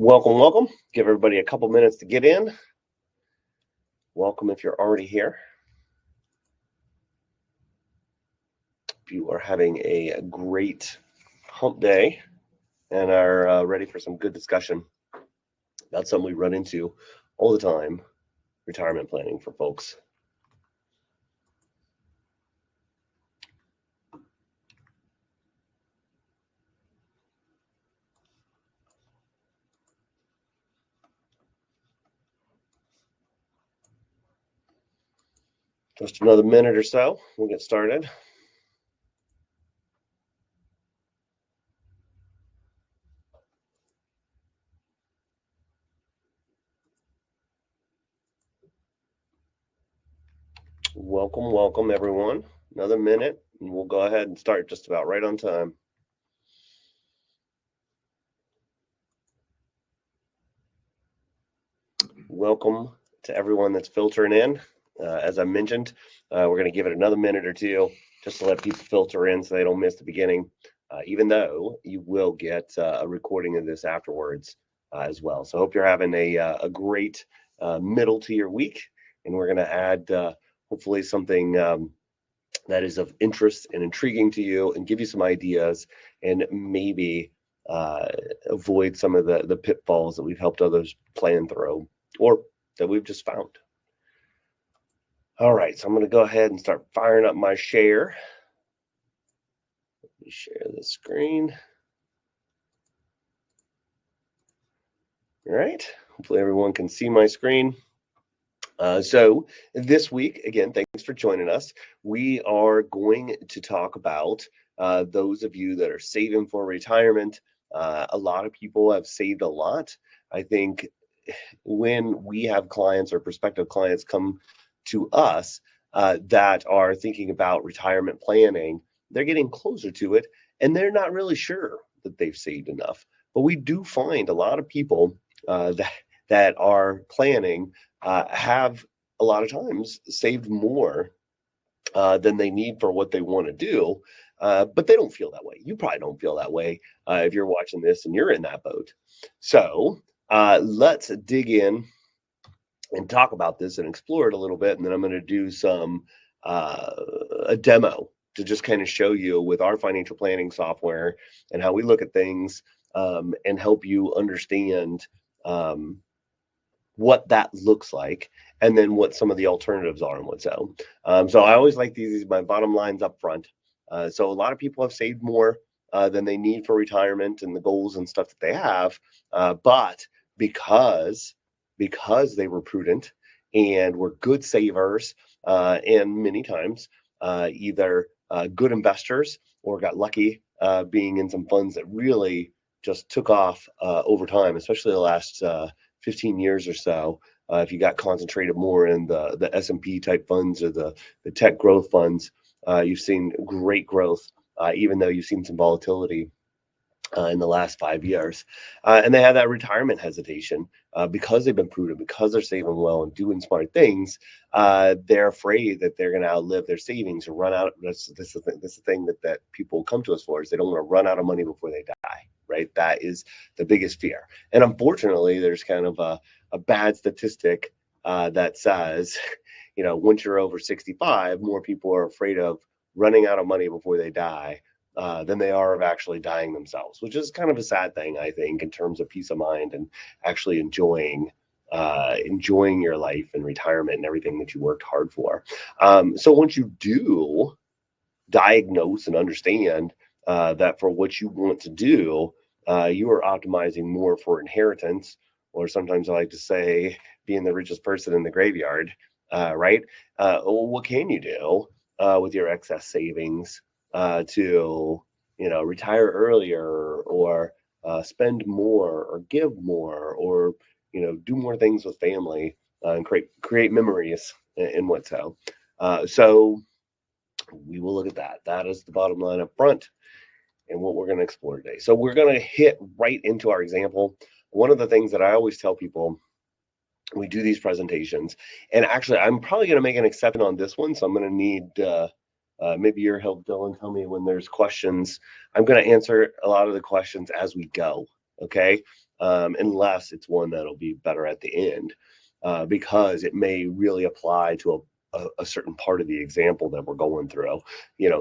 Welcome. Give everybody a couple minutes to get in. Welcome if you're already here. If you are having a great hump day and are ready for some good discussion. That's something we run into all the time, retirement planning for folks. Just another minute or so, we'll get started. Welcome everyone. Another minute and we'll go ahead and start just about right on time. Welcome to everyone that's filtering in. As I mentioned, we're going to give it another minute or two just to let people filter in so they don't miss the beginning, even though you will get a recording of this afterwards as well. So I hope you're having a great middle to your week, and we're going to add hopefully something that is of interest and intriguing to you and give you some ideas and maybe avoid some of the pitfalls that we've helped others plan through or that we've just found. All right, so I'm going to go ahead and start firing up my share. Let me share the screen. All right, hopefully everyone can see my screen. So this week, again, thanks for joining us. We are going to talk about those of you that are saving for retirement. A lot of people have saved a lot. I think when we have clients or prospective clients come to us that are thinking about retirement planning, they're getting closer to it and they're not really sure that they've saved enough. But we do find a lot of people that are planning have a lot of times saved more than they need for what they want to do, but they don't feel that way. You probably don't feel that way if you're watching this and you're in that boat. So let's dig in and talk about this and explore it a little bit, and then I'm going to do some a demo to just kind of show you with our financial planning software and how we look at things and help you understand what that looks like, and then what some of the alternatives are and what's so. So I always like these my bottom lines up front. So a lot of people have saved more than they need for retirement and the goals and stuff that they have, but because they were prudent and were good savers, and many times either good investors or got lucky being in some funds that really just took off over time, especially the last 15 years or so. If you got concentrated more in the S&P type funds or the tech growth funds, you've seen great growth, even though you've seen some volatility in the last 5 years. And they have that retirement hesitation because they've been prudent, because they're saving well and doing smart things. They're afraid that they're going to outlive their savings or run out. This is the thing that people come to us for, is they don't want to run out of money before they die. Right? That is the biggest fear. And unfortunately, there's kind of a bad statistic that says, once you're over 65, more people are afraid of running out of money before they die than they are of actually dying themselves, which is kind of a sad thing, I think, in terms of peace of mind and actually enjoying your life and retirement and everything that you worked hard for. So once you do diagnose and understand that for what you want to do, you are optimizing more for inheritance, or sometimes I like to say being the richest person in the graveyard, right? What can you do with your excess savings to, retire earlier, or spend more, or give more, or, do more things with family and create memories and what so. So we will look at that. That is the bottom line up front and what we're going to explore today. So we're going to hit right into our example. One of the things that I always tell people, we do these presentations, and actually I'm probably going to make an exception on this one. So I'm going to need maybe your help, Dylan. Tell me when there's questions. I'm going to answer a lot of the questions as we go. Okay. unless it's one that'll be better at the end, because it may really apply to a certain part of the example that we're going through.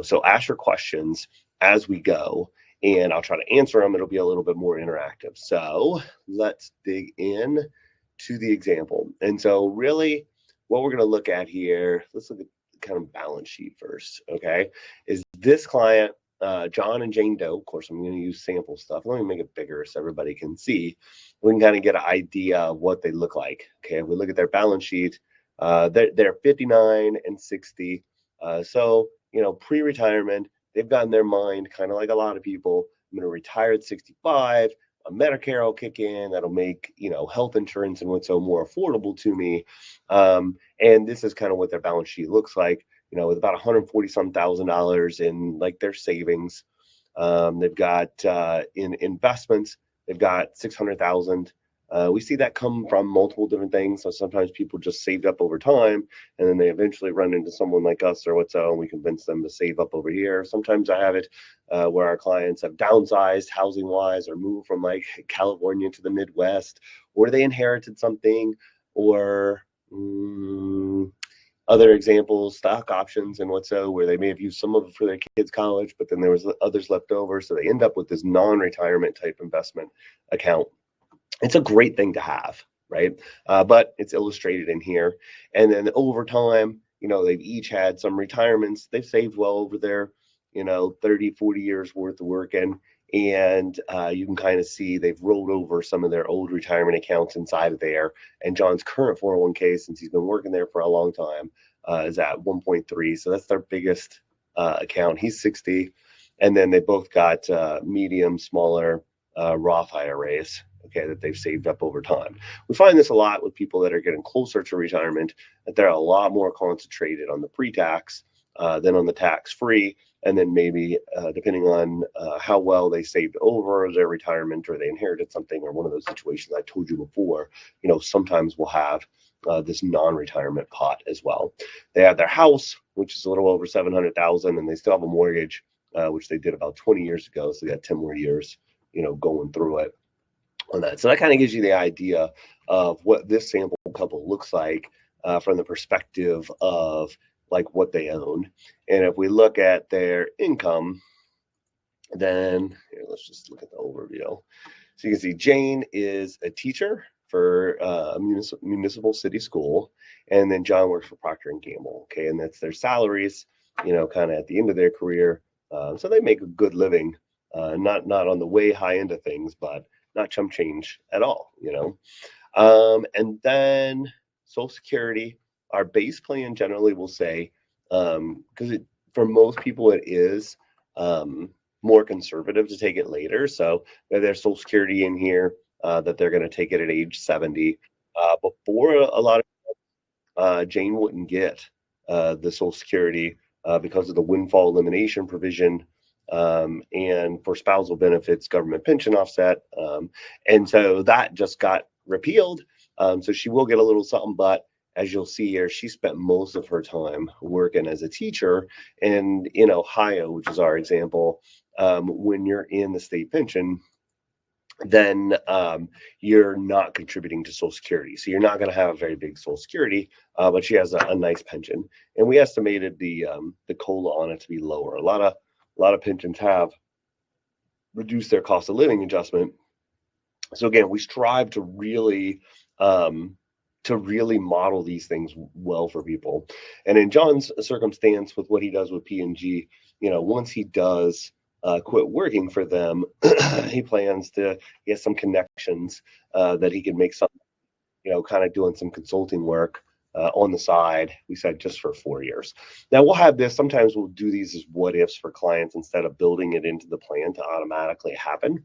So ask your questions as we go, and I'll try to answer them. It'll be a little bit more interactive. So let's dig in to the example. And so really what we're going to look at here, let's look at kind of balance sheet first, okay? Is this client, John and Jane Doe, of course, I'm going to use sample stuff. Let me make it bigger so everybody can see. We can kind of get an idea of what they look like. Okay, if we look at their balance sheet, they're 59 and 60. So, pre-retirement, they've got in their mind, kind of like a lot of people, I'm going to retire at 65. Medicare will kick in. That'll make, health insurance and what's so more affordable to me. And this is kind of what their balance sheet looks like, with about 140 some $1,000 in like their savings. They've got in investments, they've got 600,000. We see that come from multiple different things. So sometimes people just saved up over time, and then they eventually run into someone like us or what's so, and we convince them to save up over here. Sometimes I have it where our clients have downsized housing wise, or moved from like California to the Midwest, or they inherited something, or other examples, stock options and what's so, where they may have used some of it for their kids' college, but then there was others left over. So they end up with this non-retirement type investment account. It's a great thing to have, right? But it's illustrated in here. And then over time, they've each had some retirements. They've saved well over their, 30, 40 years worth of working. And you can kind of see they've rolled over some of their old retirement accounts inside of there. And John's current 401k, since he's been working there for a long time, is at 1.3. So that's their biggest account. He's 60. And then they both got medium, smaller Roth IRAs, okay, that they've saved up over time. We find this a lot with people that are getting closer to retirement, that they're a lot more concentrated on the pre-tax than on the tax-free. And then maybe depending on how well they saved over their retirement, or they inherited something, or one of those situations I told you before, sometimes we'll have this non-retirement pot as well. They have their house, which is a little over 700,000, and they still have a mortgage, which they did about 20 years ago. So they got 10 more years, going through it on that. So that kind of gives you the idea of what this sample couple looks like from the perspective of like what they own. And if we look at their income, then here, let's just look at the overview. So you can see Jane is a teacher for a municipal city school, and then John works for Procter and Gamble. Okay, and that's their salaries, kind of at the end of their career. So they make a good living, not on the way high end of things, but not chump change at all, and then Social Security, our base plan generally will say, because for most people it is more conservative to take it later. So there's Social Security in here that they're going to take it at age 70. Before a lot of Jane wouldn't get the Social Security because of the windfall elimination provision. And for spousal benefits, government pension offset. And so that just got repealed. So she will get a little something, but as you'll see here, she spent most of her time working as a teacher. And in Ohio, which is our example, when you're in the state pension, then you're not contributing to Social Security. So you're not going to have a very big Social Security, but she has a nice pension. And we estimated the COLA on it to be lower. A lot of pensions have reduced their cost of living adjustment. So again, we strive to really model these things well for people. And in John's circumstance, with what he does with P&G, once he does quit working for them, he plans to get some connections that he can make some, kind of doing some consulting work on the side. We said just for 4 years. Now we'll have this. Sometimes we'll do these as what ifs for clients instead of building it into the plan to automatically happen.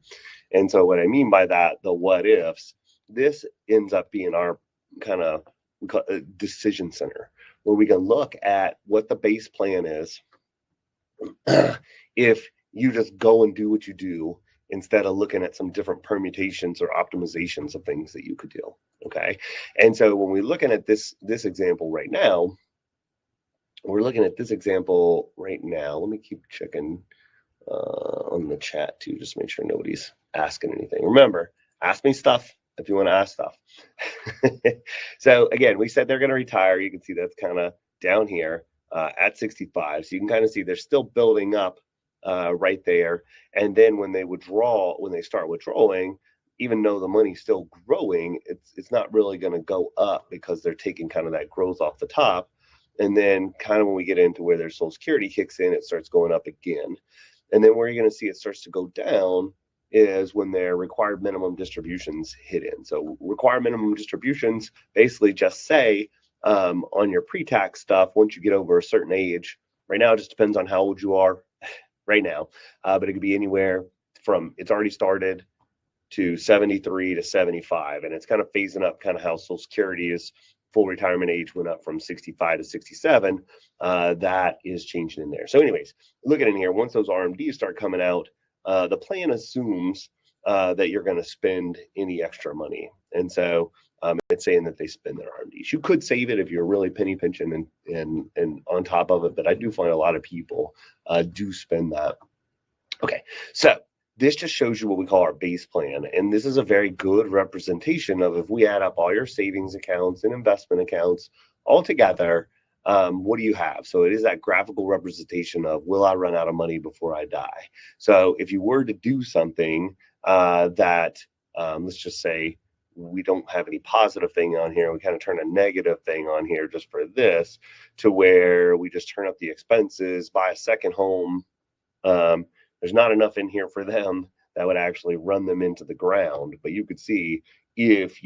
And so what I mean by that, the what ifs, this ends up being our kind of, we call it decision center, where we can look at what the base plan is. If you just go and do what you do, instead of looking at some different permutations or optimizations of things that you could do. Okay. And so when we're looking at this example right now, let me keep checking on the chat too, just make sure nobody's asking anything. Remember, ask me stuff if you want to ask stuff. So again, we said they're going to retire. You can see that's kind of down here at 65. So you can kind of see they're still building up right there. And then when they start withdrawing, even though the money's still growing, it's not really going to go up because they're taking kind of that growth off the top. And then kind of when we get into where their Social Security kicks in, it starts going up again. And then where you're going to see it starts to go down is when their required minimum distributions hit in. So required minimum distributions basically just say on your pre-tax stuff, once you get over a certain age, right now it just depends on how old you are right now, but it could be anywhere from it's already started to 73 to 75, and it's kind of phasing up kind of how Social Security is. Full retirement age went up from 65 to 67. That is changing in there. So anyways, looking in here, once those RMDs start coming out, the plan assumes that you're going to spend any extra money. And so it's saying that they spend their RMDs. You could save it if you're really penny pinching and on top of it, but I do find a lot of people do spend that. Okay, so this just shows you what we call our base plan. And this is a very good representation of if we add up all your savings accounts and investment accounts all together, what do you have? So it is that graphical representation of will I run out of money before I die? So if you were to do something that, let's just say we don't have any positive thing on here, we kind of turn a negative thing on here just for this to where we just turn up the expenses, buy a second home. There's not enough in here for them that would actually run them into the ground. But you could see if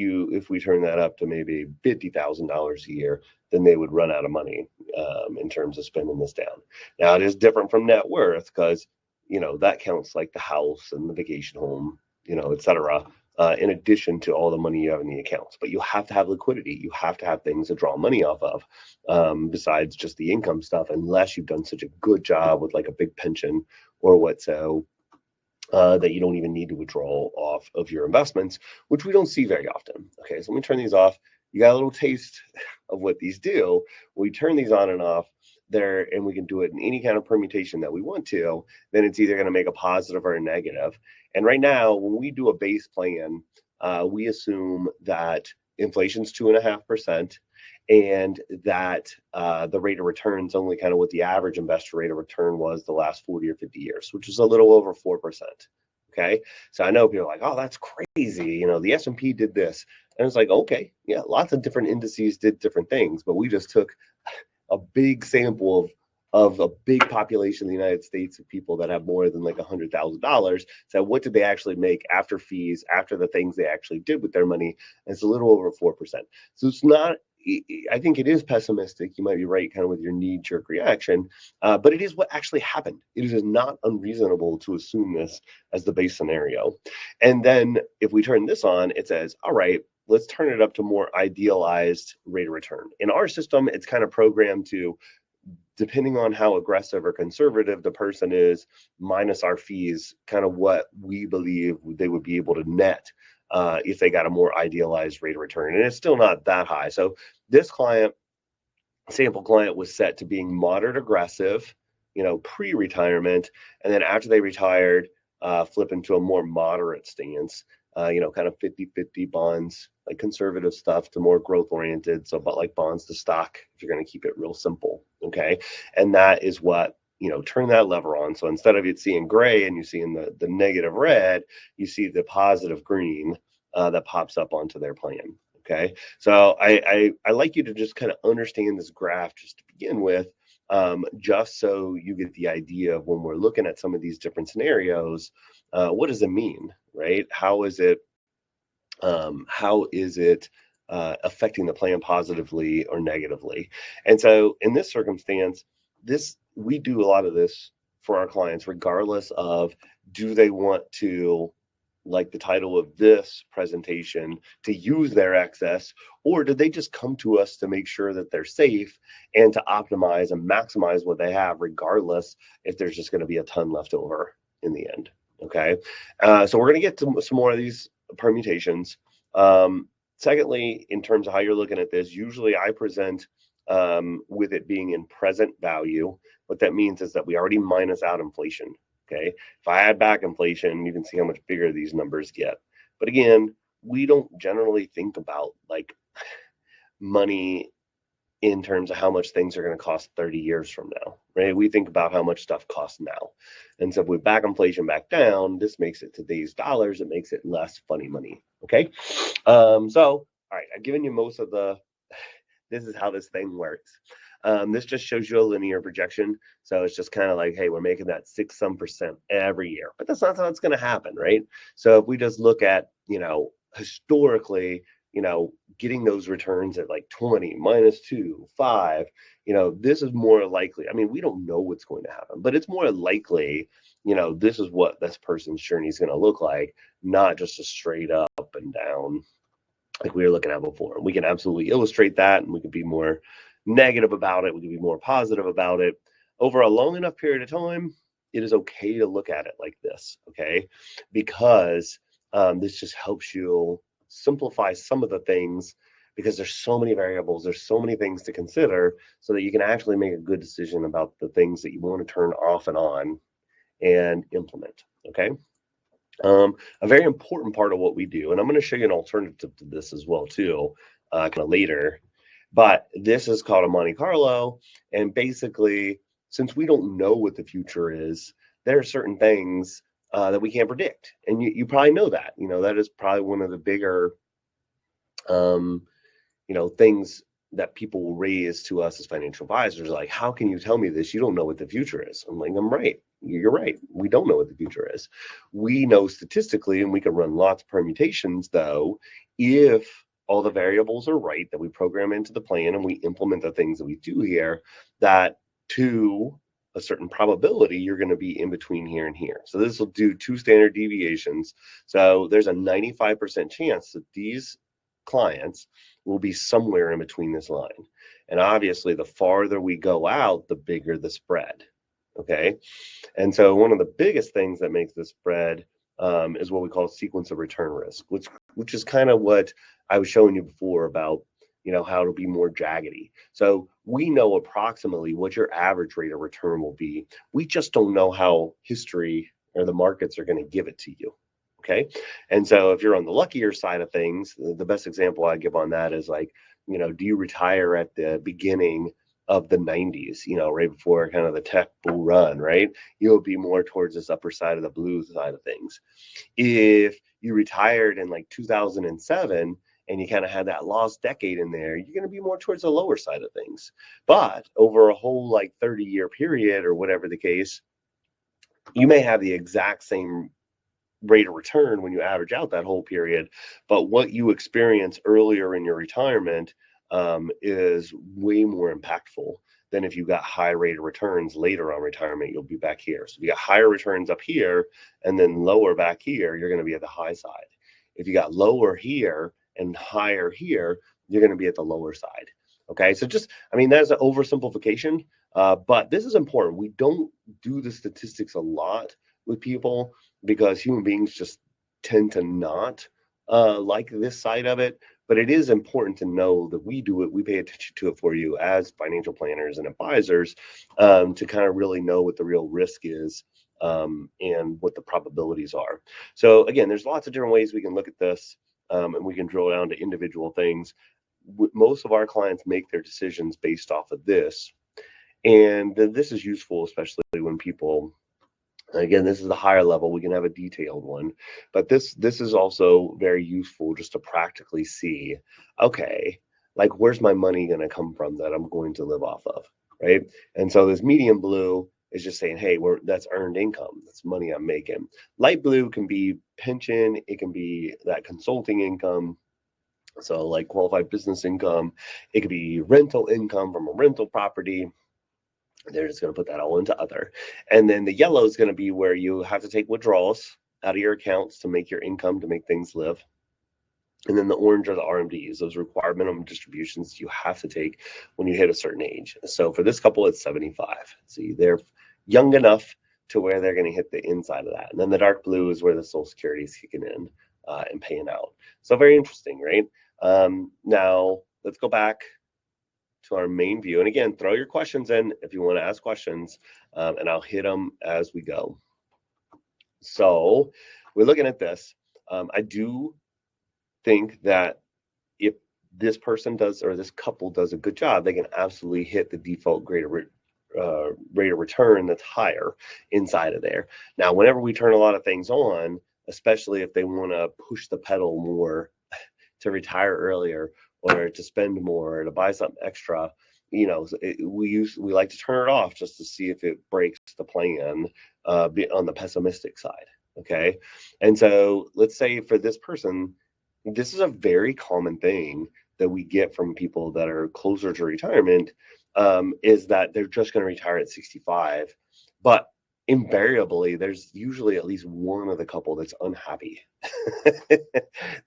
we turn that up to maybe $50,000 a year, then they would run out of money in terms of spending this down. Now it is different from net worth because that counts like the house and the vacation home, et cetera, in addition to all the money you have in the accounts. But you have to have liquidity. You have to have things to draw money off of besides just the income stuff, unless you've done such a good job with like a big pension or what so that you don't even need to withdraw off of your investments, which we don't see very often. Okay, so let me turn these off. You got a little taste of what these do. We turn these on and off there, and we can do it in any kind of permutation that we want to. Then it's either going to make a positive or a negative. And right now, when we do a base plan, we assume that inflation's 2.5%. And that the rate of return is only kind of what the average investor rate of return was the last 40 or 50 years, which is a little over 4%. Okay, so I know people are like, oh, that's crazy. The S&P did this. And it's like, okay, yeah, lots of different indices did different things, but we just took a big sample of a big population in the United States of people that have more than like $100,000. So what did they actually make after fees, after the things they actually did with their money? And it's a little over 4%. So it's not, I think it is pessimistic. You might be right kind of with your knee-jerk reaction, but it is what actually happened. It is not unreasonable to assume this as the base scenario. And then if we turn this on, it says, all right, let's turn it up to more idealized rate of return. In our system, it's kind of programmed to, depending on how aggressive or conservative the person is, minus our fees, kind of what we believe they would be able to net if they got a more idealized rate of return. And it's still not that high. So this sample client was set to being moderate aggressive, pre-retirement. And then after they retired, flip into a more moderate stance, kind of 50-50 bonds, like conservative stuff to more growth oriented. So about like bonds to stock, if you're going to keep it real simple. Okay. And that is what, turn that lever on. So instead of it seeing gray and you seeing the negative red, you see the positive green that pops up onto their plan. Okay. So I like you to just kind of understand this graph just to begin with, just so you get the idea of when we're looking at some of these different scenarios, what does it mean, right? How is it affecting the plan positively or negatively? And so in this circumstance, we do a lot of this for our clients, regardless of do they want to, like the title of this presentation, to use their excess, or did they just come to us to make sure that they're safe and to optimize and maximize what they have, regardless if there's just going to be a ton left over in the end. Okay, so we're going to get to some more of these permutations. Secondly, in terms of how you're looking at this, usually I present with it being in present value. What that means is that we already minus out inflation. Okay, if I add back inflation, you can see how much bigger these numbers get. But again, we don't generally think about like money in terms of how much things are going to cost 30 years from now, right? We think about how much stuff costs now. And so if we back inflation back down, this makes it today's dollars. It makes it less funny money. Okay. So, all right, I've given you most of this is how this thing works. This just shows you a linear projection. So it's just kind of like, hey, we're making that 6% every year, but that's not how it's going to happen, right? So if we just look at, historically, getting those returns at like 20, -2, 5, this is more likely. I mean, we don't know what's going to happen, but it's more likely, this is what this person's journey is going to look like, not just a straight up and down like we were looking at before. We can absolutely illustrate that, and we can be more negative about it. We can be more positive about it. Over a long enough period of time, it is okay to look at it like this, okay? Because this just helps you simplify some of the things because there's so many variables, there's so many things to consider so that you can actually make a good decision about the things that you want to turn off and on and implement, okay? A very important part of what we do, and I'm going to show you an alternative to this as well too, kind of later, but this is called a Monte Carlo, and basically, since we don't know what the future is, there are certain things that we can't predict, and you probably know that. That is probably one of the bigger, things that people will raise to us as financial advisors, like, how can you tell me this? You don't know what the future is. I'm like, I'm right. You're right. We don't know what the future is. We know statistically, and we can run lots of permutations, though, if all the variables are right, that we program into the plan and we implement the things that we do here, that to a certain probability, you're going to be in between here and here. So this will do 2 standard deviations. So there's a 95% chance that these clients will be somewhere in between this line. And obviously, the farther we go out, the bigger the spread. Okay. And so one of the biggest things that makes this spread is what we call sequence of return risk, which is kind of what I was showing you before about, how to be more jaggedy. So we know approximately what your average rate of return will be. We just don't know how history or the markets are going to give it to you. Okay. And so if you're on the luckier side of things, the best example I give on that is like, do you retire at the beginning of the 90s, right before kind of the tech bull run, right? You'll be more towards this upper side of the blue side of things. If you retired in like 2007 and you kind of had that lost decade in there, you're going to be more towards the lower side of things. But over a whole like 30-year period or whatever the case, you may have the exact same rate of return when you average out that whole period, but what you experience earlier in your retirement is way more impactful than if you got high rate of returns later on retirement. You'll be back here. So if you got higher returns up here and then lower back here, you're going to be at the high side. If you got lower here and higher here, you're going to be at the lower side. Okay, so that's an oversimplification, but this is important. We don't do the statistics a lot with people because human beings just tend to not like this side of it. But it is important to know that we do it. We pay attention to it for you as financial planners and advisors to kind of really know what the real risk is and what the probabilities are. So again, there's lots of different ways we can look at this and we can drill down to individual things. Most of our clients make their decisions based off of this. And this is useful, especially when people, again, this is the higher level. We can have a detailed one, but this is also very useful just to practically see, okay, like where's my money going to come from that I'm going to live off of, right? And so this medium blue is just saying, hey, that's earned income. That's money I'm making. Light blue can be pension. It can be that consulting income. So like qualified business income. It could be rental income from a rental property. They're just going to put that all into other. And then the yellow is going to be where you have to take withdrawals out of your accounts to make your income, to make things live. And then the orange are the RMDs, those required minimum distributions you have to take when you hit a certain age. So for this couple, it's 75. See, they're young enough to where they're going to hit the inside of that. And then the dark blue is where the Social Security is kicking in and paying out. So very interesting, right? Now, let's go back to our main view. And again, throw your questions in if you want to ask questions, and I'll hit them as we go. So we're looking at this. I do think that if this person does or this couple does a good job, they can absolutely hit the default rate of return that's higher inside of there. Now, whenever we turn a lot of things on, especially if they want to push the pedal more to retire earlier or to spend more or to buy something extra, we like to turn it off just to see if it breaks the plan on the pessimistic side. Okay, and so let's say for this person, this is a very common thing that we get from people that are closer to retirement, is that they're just going to retire at 65, but invariably there's usually at least one of the couple that's unhappy.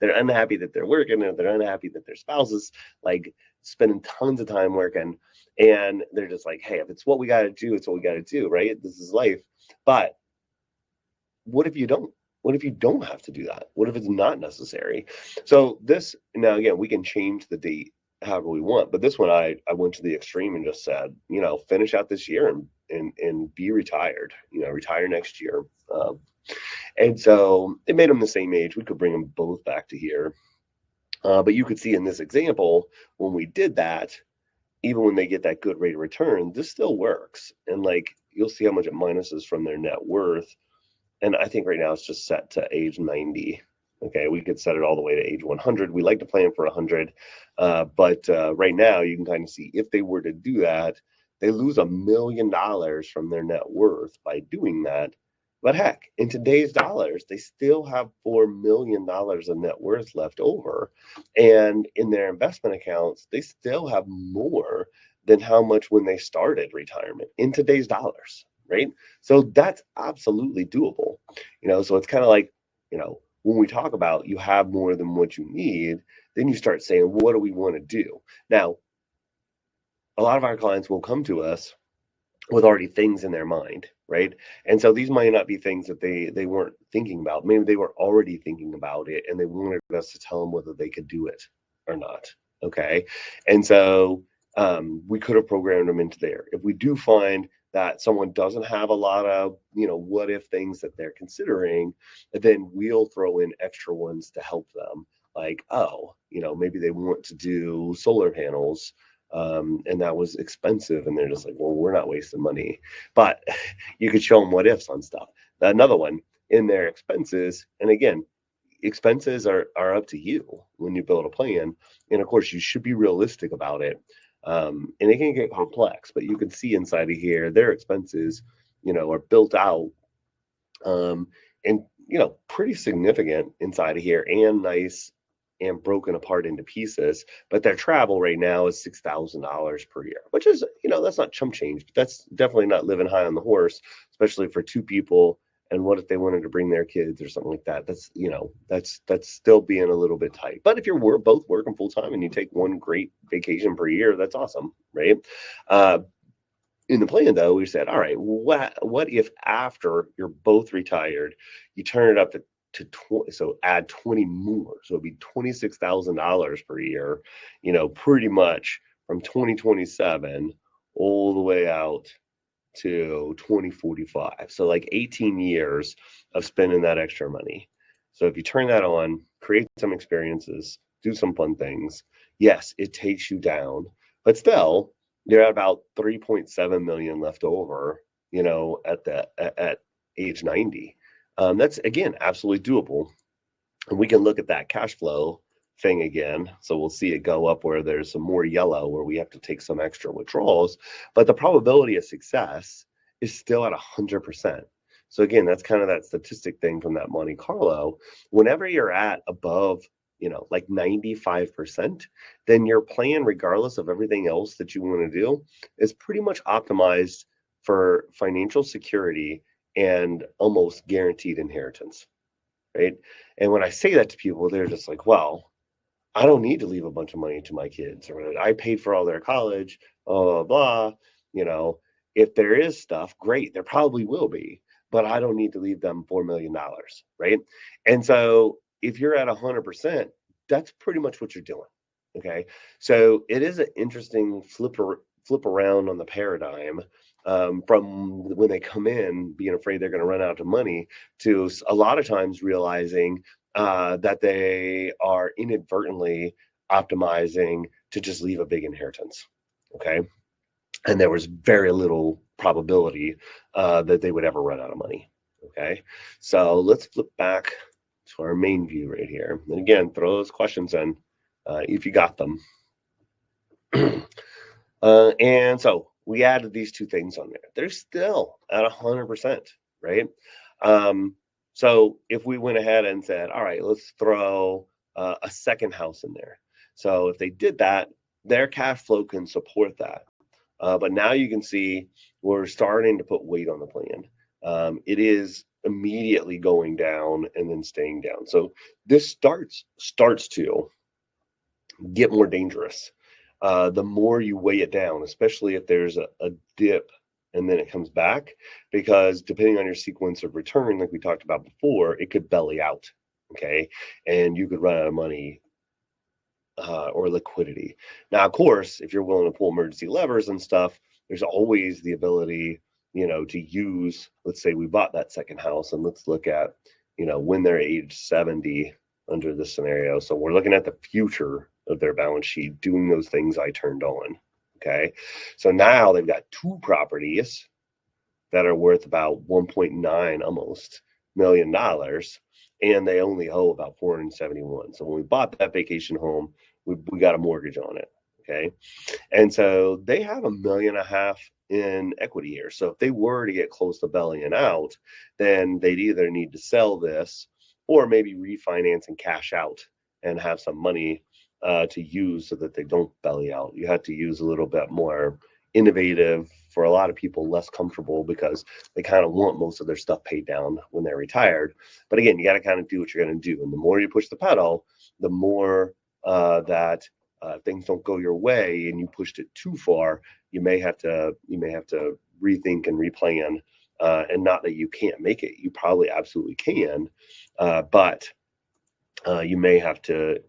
They're unhappy that they're working, or they're unhappy that their spouse is like spending tons of time working, and they're just like, hey, if it's what we got to do, it's what we got to do, right? This is life. But what if you don't? What if you don't have to do that? What if it's not necessary? So this, now again, we can change the date however we want, but this one I went to the extreme and just said, finish out this year and be retired. Retire next year. And so it made them the same age. We could bring them both back to here. But you could see in this example, when we did that, even when they get that good rate of return, this still works. And like, you'll see how much it minuses from their net worth. And I think right now it's just set to age 90. Okay, we could set it all the way to age 100. We like to plan for 100. But right now you can kind of see if they were to do that, they lose $1 million from their net worth by doing that. But heck, in today's dollars, they still have $4 million of net worth left over. And in their investment accounts, they still have more than how much when they started retirement in today's dollars, right? So that's absolutely doable. So it's kind of like, when we talk about you have more than what you need, then you start saying, what do we want to do? Now, a lot of our clients will come to us with already things in their mind, right? And so these might not be things that they weren't thinking about. Maybe they were already thinking about it and they wanted us to tell them whether they could do it or not. Okay. And so we could have programmed them into there. If we do find that someone doesn't have a lot of, what if things that they're considering, then we'll throw in extra ones to help them. Like, maybe they want to do solar panels, and that was expensive. And they're just like, well, we're not wasting money. But you could show them what ifs on stuff. Another one in their expenses. And again, expenses are up to you when you build a plan. And of course, you should be realistic about it. And it can get complex, but you can see inside of here, their expenses, are built out, and, pretty significant inside of here and nice and broken apart into pieces. But their travel right now is $6,000 per year, which is, that's not chump change, but that's definitely not living high on the horse, especially for two people. And what if they wanted to bring their kids or something like that? That's, that's still being a little bit tight. But if you're both working full time and you take one great vacation per year, that's awesome, right? In the plan, though, we said, all right, what if after you're both retired, you turn it up to 20, so add 20 more. So it'd be $26,000 per year, pretty much from 2027 all the way out to 2045. So like 18 years of spending that extra money. So if you turn that on, create some experiences, do some fun things, yes, it takes you down, but still you're at about 3.7 million left over, at age 90. That's again absolutely doable. And we can look at that cash flow thing again. So we'll see it go up where there's some more yellow where we have to take some extra withdrawals, but the probability of success is still at 100%. So again, that's kind of that statistic thing from that Monte Carlo. Whenever you're at above, like 95%, then your plan, regardless of everything else that you want to do, is pretty much optimized for financial security and almost guaranteed inheritance, right? And when I say that to people, they're just like, well, I don't need to leave a bunch of money to my kids, or I paid for all their college, blah, blah, blah. If there is stuff, great, there probably will be, but I don't need to leave them $4 million, right? And so if you're at 100%, that's pretty much what you're doing, okay? So it is an interesting flip around on the paradigm, from when they come in being afraid they're going to run out of money to a lot of times realizing that they are inadvertently optimizing to just leave a big inheritance. Okay. And there was very little probability that they would ever run out of money. Okay. So let's flip back to our main view right here. And again, throw those questions in if you got them. And so we added these two things on there. They're still at 100%, right? So if we went ahead and said, all right, let's throw a second house in there. So if they did that, their cash flow can support that. But now you can see we're starting to put weight on the plan. It is immediately going down and then staying down. So this starts to get more dangerous. The more you weigh it down, especially if there's a dip and then it comes back, because depending on your sequence of return, like we talked about before, it could belly out, okay? And you could run out of money or liquidity. Now, of course, if you're willing to pull emergency levers and stuff, there's always the ability, to use, let's say we bought that second house, and let's look at, when they're age 70 under this scenario. So we're looking at the future of their balance sheet, doing those things I turned on. Okay. So now they've got two properties that are worth about 1.9 almost $1 million, and they only owe about 471. So when we bought that vacation home, we got a mortgage on it. Okay. And so they have $1.5 million in equity here. So if they were to get close to bellying out, then they'd either need to sell this or maybe refinance and cash out and have some money to use so that they don't belly out. You have to use a little bit more innovative, for a lot of people less comfortable, because they kind of want most of their stuff paid down when they're retired. But again, you got to kind of do what you're going to do. And the more you push the pedal, the more that things don't go your way and you pushed it too far, you may have to rethink and replan. And not that you can't make it, you probably absolutely can, but you may have to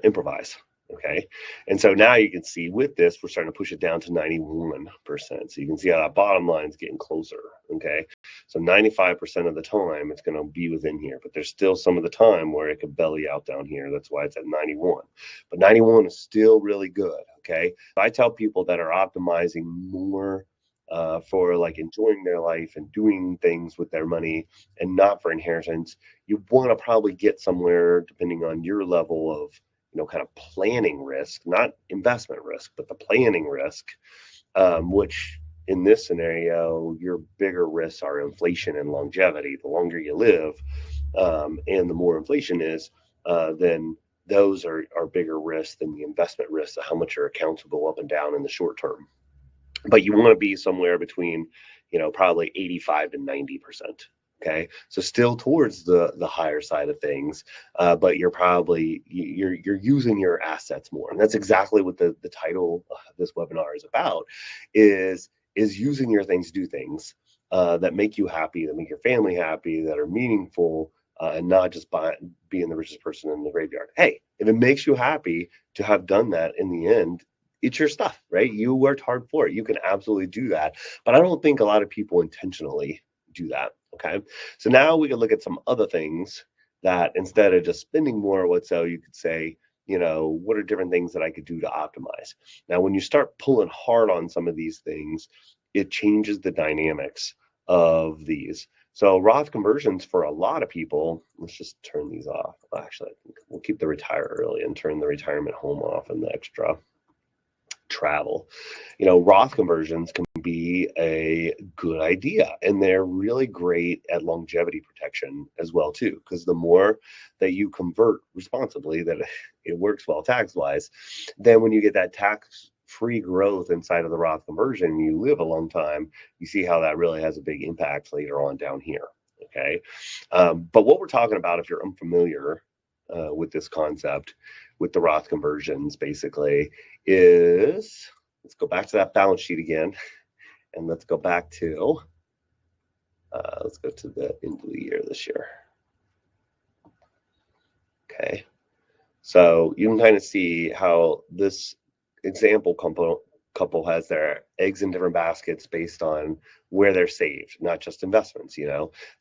improvise. Okay. And so now you can see with this, we're starting to push it down to 91%. So you can see how that bottom line is getting closer. Okay. So 95% of the time it's going to be within here, but there's still some of the time where it could belly out down here. That's why it's at 91. But 91 is still really good. Okay. I tell people that are optimizing more for like enjoying their life and doing things with their money and not for inheritance, you want to probably get somewhere, depending on your level of kind of planning risk, not investment risk, but the planning risk, which in this scenario, your bigger risks are inflation and longevity. The longer you live, and the more inflation is, then those are bigger risks than the investment risks of how much your accounts will go up and down in the short term. But you want to be somewhere between, probably 85 to 90%. Okay, so still towards the higher side of things, but you're probably you're using your assets more, and that's exactly what the title of this webinar is about, is using your things to do things that make you happy, that make your family happy, that are meaningful, and not just being the richest person in the graveyard. Hey, if it makes you happy to have done that in the end, it's your stuff, right? You worked hard for it. You can absolutely do that, but I don't think a lot of people intentionally do that. Okay, so now we can look at some other things that, instead of just spending more, you could say, what are different things that I could do to optimize? Now, when you start pulling hard on some of these things, it changes the dynamics of these. So Roth conversions for a lot of people, let's just turn these off. Actually, I think we'll keep the retire early and turn the retirement home off and the extra travel. Roth conversions can be a good idea, and they're really great at longevity protection as well too, because the more that you convert responsibly, that it works well tax wise, then when you get that tax free growth inside of the Roth conversion, you live a long time, you see how that really has a big impact later on down here. Okay. But what we're talking about, if you're unfamiliar with this concept, with the Roth conversions, basically, is, let's go back to that balance sheet again, and let's go back to, let's go to the end of the year this year. Okay, so you can kind of see how this example couple has their eggs in different baskets based on where they're saved, not just investments,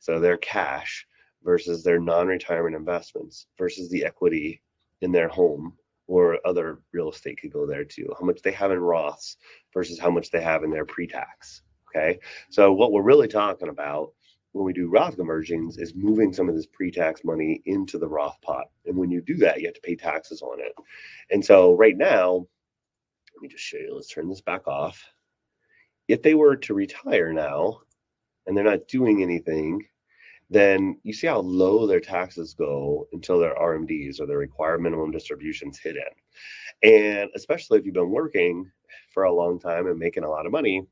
so their cash versus their non-retirement investments versus the equity in their home or other real estate could go there too. How much they have in Roths versus how much they have in their pre-tax. Okay. So what we're really talking about when we do Roth conversions is moving some of this pre-tax money into the Roth pot. And when you do that, you have to pay taxes on it. And so right now, let me just show you, let's turn this back off. If they were to retire now and they're not doing anything, then you see how low their taxes go until their RMDs or their required minimum distributions hit in. And especially if you've been working for a long time and making a lot of money,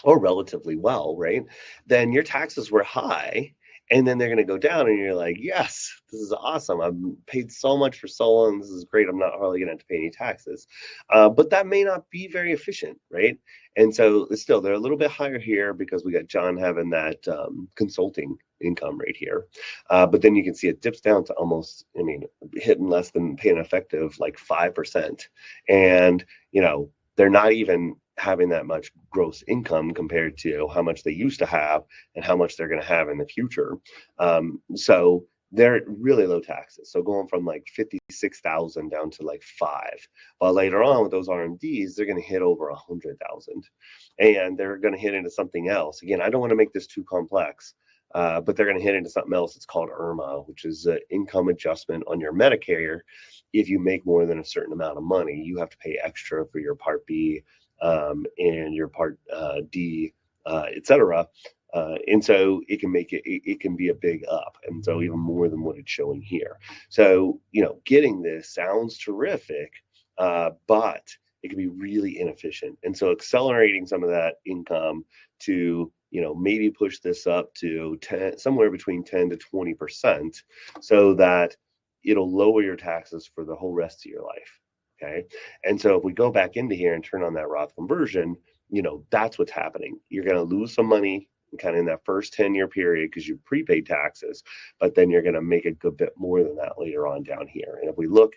or relatively well, right? Then your taxes were high and then they're going to go down and you're like, yes, this is awesome. I've paid so much for so long. This is great. I'm not hardly going to have to pay any taxes. But that may not be very efficient, right? And so still, they're a little bit higher here because we got John having that consulting income right here. But then you can see it dips down to almost, hitting less than paying effective, like 5%. And, they're not even having that much gross income compared to how much they used to have and how much they're going to have in the future. So they're really low taxes. So going from like 56,000 down to like 5. But later on with those RMDs, they're going to hit over 100,000 and they're going to hit into something else. Again, I don't want to make this too complex. But they're going to hit into something else. It's called IRMA, which is an income adjustment on your Medicare. If you make more than a certain amount of money, you have to pay extra for your Part B and your Part D, etc. And so it can make it can be a big up. And so even more than what it's showing here. So, getting this sounds terrific, but it can be really inefficient. And so accelerating some of that income to maybe push this up to 10, somewhere between 10 to 20%, so that it'll lower your taxes for the whole rest of your life. Okay. And so if we go back into here and turn on that Roth conversion, that's what's happening. You're going to lose some money kind of in that first 10-year period because you prepaid taxes, but then you're going to make a good bit more than that later on down here. And if we look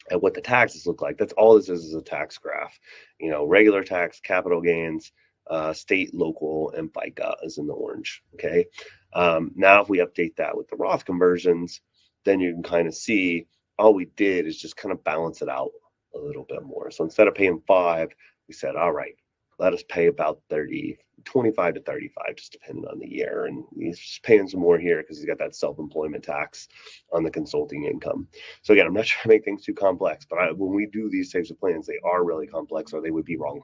at what the taxes look like, that's all this is a tax graph. Regular tax, capital gains, state, local, and FICA is in the orange. Okay. Now, if we update that with the Roth conversions, then you can kind of see all we did is just kind of balance it out a little bit more. So instead of paying 5, we said, all right, let us pay about 25 to 35, just depending on the year. And he's just paying some more here because he's got that self-employment tax on the consulting income. So again, I'm not trying to make things too complex, but when we do these types of plans, they are really complex or they would be wrong.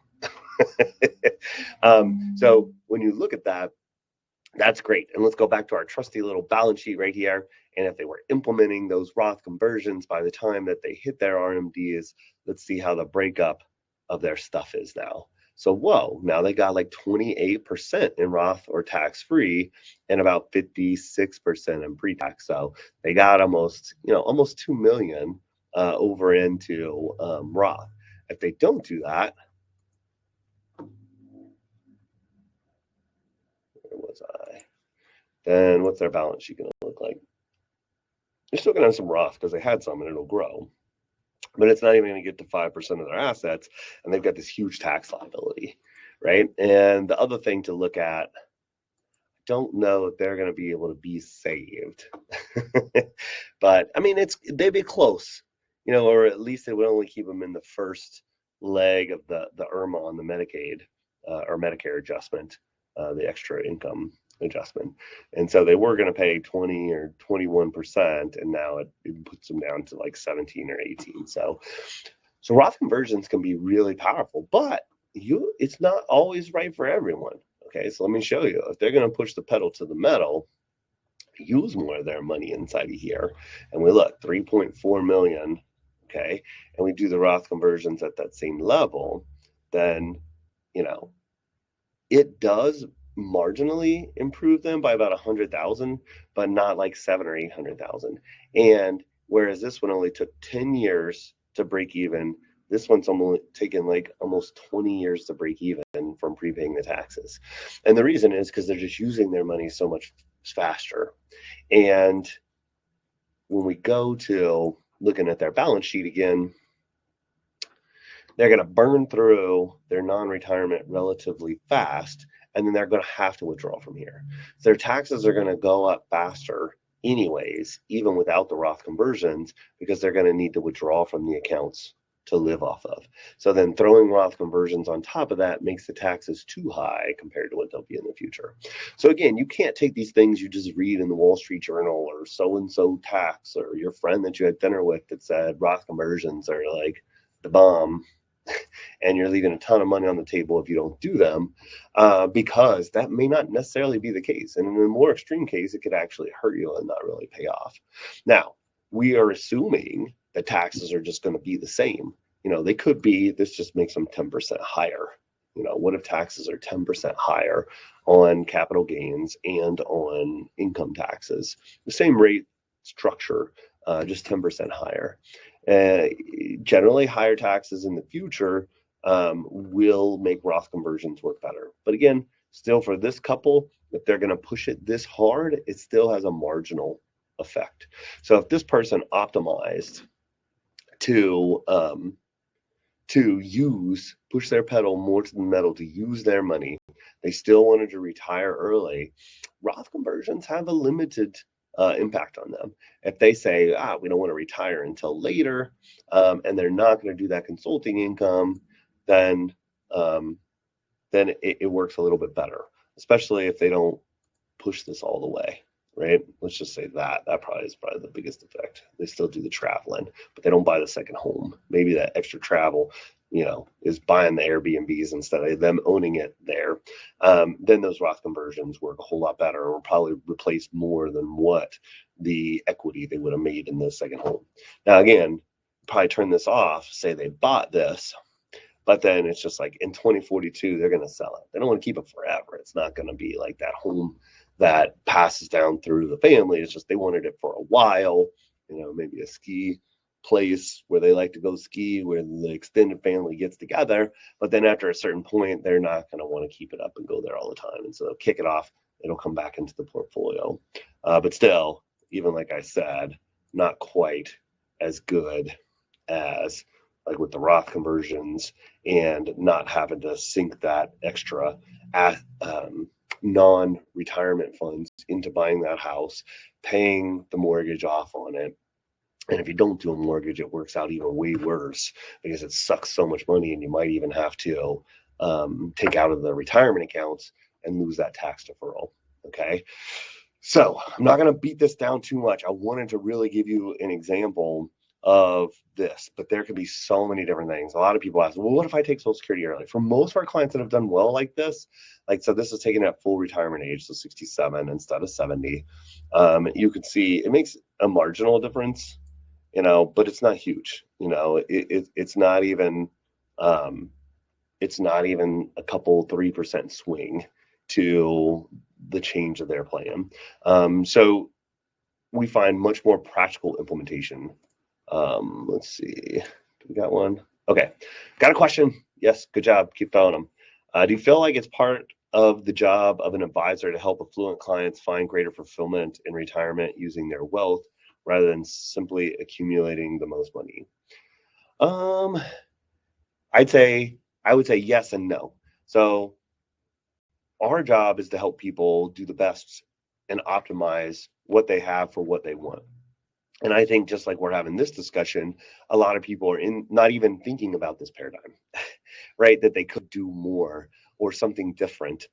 So when you look at that, that's great. And let's go back to our trusty little balance sheet right here. And if they were implementing those Roth conversions by the time that they hit their RMDs, let's see how the breakup of their stuff is now. So, whoa, now they got like 28% in Roth or tax-free and about 56% in pre-tax. So they got almost 2 million over into Roth. If they don't do that, where was I? Then what's their balance sheet going to look like? They're still going to have some Roth because they had some and it'll grow. But it's not even going to get to 5% of their assets, and they've got this huge tax liability, right? And the other thing to look at, don't know if they're going to be able to be saved. But they'd be close, or at least they would only keep them in the first leg of the IRMA on the Medicaid or Medicare adjustment, the extra income adjustment. And so they were going to pay 20 or 21%, and now it puts them down to like 17 or 18. So Roth conversions can be really powerful, but it's not always right for everyone. Okay, so let me show you. If they're going to push the pedal to the metal, use more of their money inside of here, and we look 3.4 million, okay, and we do the Roth conversions at that same level, then it does marginally improve them by about 100,000, but not like 700,000 or 800,000. And whereas this one only took 10 years to break even, this one's only taken like almost 20 years to break even from prepaying the taxes. And the reason is because they're just using their money so much faster. And when we go to looking at their balance sheet again, they're going to burn through their non-retirement relatively fast, and then they're going to have to withdraw from here. Their taxes are going to go up faster anyways, even without the Roth conversions, because they're going to need to withdraw from the accounts to live off of. So then throwing Roth conversions on top of that makes the taxes too high compared to what they'll be in the future. So again, you can't take these things you just read in the Wall Street Journal or so-and-so tax or your friend that you had dinner with that said Roth conversions are like the bomb and you're leaving a ton of money on the table if you don't do them, because that may not necessarily be the case. And in a more extreme case, it could actually hurt you and not really pay off. Now, we are assuming that taxes are just going to be the same. They could be, this just makes them 10% higher. What if taxes are 10% higher on capital gains and on income taxes? The same rate structure, just 10% higher. Generally, higher taxes in the future will make Roth conversions work better. But again, still for this couple, if they're going to push it this hard, it still has a marginal effect. So if this person optimized to push their pedal more to the metal to use their money, they still wanted to retire early, Roth conversions have a limited impact on them. If they say, we don't want to retire until later, and they're not going to do that consulting income, then it works a little bit better, especially if they don't push this all the way, right? Let's just say that probably is the biggest effect. They still do the traveling, but they don't buy the second home. Maybe that extra travel, is buying the Airbnbs instead of them owning it there. Then those Roth conversions work a whole lot better, or probably replace more than what the equity they would have made in the second home. Now, again, probably turn this off, say they bought this, but then it's just like in 2042, they're going to sell it. They don't want to keep it forever. It's not going to be like that home that passes down through the family. It's just they wanted it for a while, maybe a ski place where they like to go ski, where the extended family gets together. But then after a certain point, they're not going to want to keep it up and go there all the time. And so they'll kick it off. It'll come back into the portfolio. But still, even like I said, not quite as good as like with the Roth conversions and not having to sink that extra non-retirement funds into buying that house, paying the mortgage off on it. And if you don't do a mortgage, it works out even way worse because it sucks so much money, and you might even have to take out of the retirement accounts and lose that tax deferral. Okay. So I'm not going to beat this down too much. I wanted to really give you an example of this, but there could be so many different things. A lot of people ask, well, what if I take Social Security early? For most of our clients that have done well like this, so this is taken at full retirement age, so 67 instead of 70. You can see it makes a marginal difference, but it's not huge. It's not even a couple 3% swing to the change of their plan. So we find much more practical implementation. Let's see. We got one. Okay. Got a question. Yes. Good job. Keep throwing them. Do you feel like it's part of the job of an advisor to help affluent clients find greater fulfillment in retirement using their wealth rather than simply accumulating the most money? I would say yes and no. So our job is to help people do the best and optimize what they have for what they want. And I think just like we're having this discussion, a lot of people are not even thinking about this paradigm, right? That they could do more or something different